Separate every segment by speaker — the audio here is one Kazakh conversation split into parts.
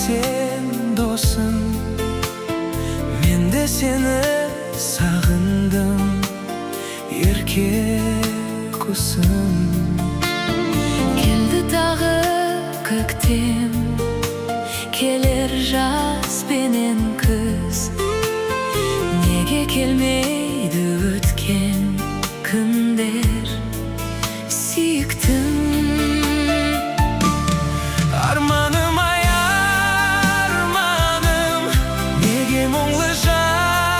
Speaker 1: сен досым, мен де сені сағындым, ерке құсым.
Speaker 2: Келді тағы көктем, келер жаз бенен күз. Неге келмейді өткен күндер, сүйіктім.
Speaker 1: Арманым, ай арманым, неге мұңлы жанарың,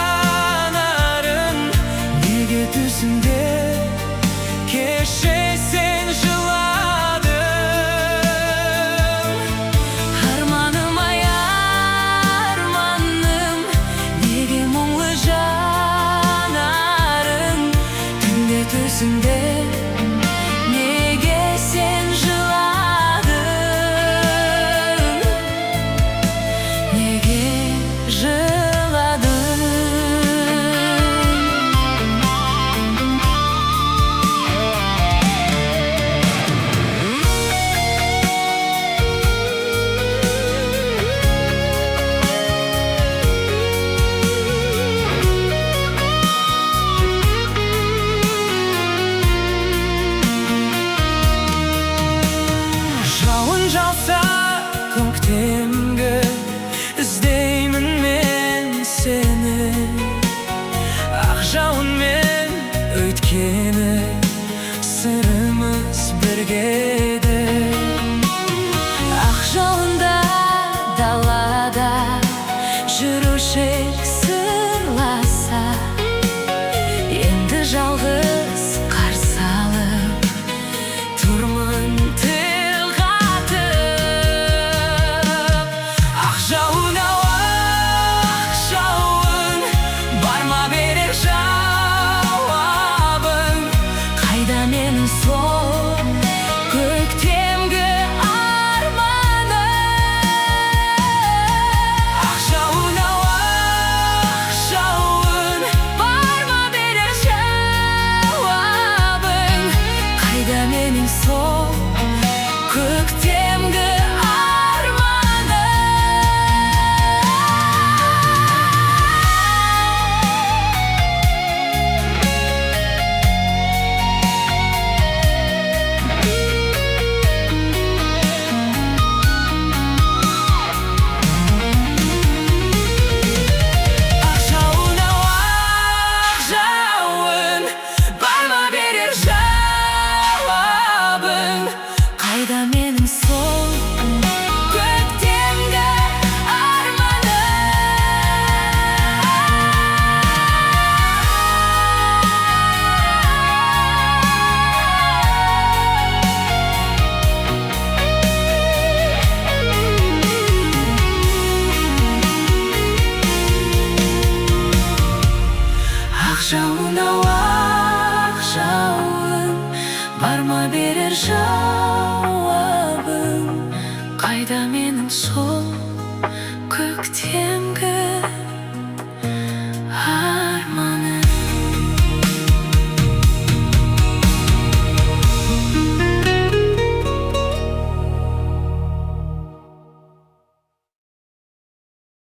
Speaker 1: неге түсімде кеше сен жыладың.
Speaker 2: Арманым, ай арманым, неге мұңлы жанарың, түнде түсімде неге сен жыладың, неге жыладың.
Speaker 1: Жауын жауса көктемгі, іздеймін мен сені. Ақ жауынмен өткені сырымыз бірге еді.
Speaker 2: Ақ жауында далада жүрушек сырласа, енді жалғыз қарсы алып тұрмын тіл қатып.
Speaker 1: Ақ жауын, ау ақ жауын, бар ма берер жауабың?
Speaker 2: Қайда менің сол көктемгі арманым?
Speaker 1: Ақ жауын, ау ақ жауын,
Speaker 2: Бар ма берер жауабың? Қайда менің сол көктемгі қайда менің сол көктемгі арманым? Ақ жауын, ау ақ жауын, бар ма берер жауабың? Қайда менің сол көктем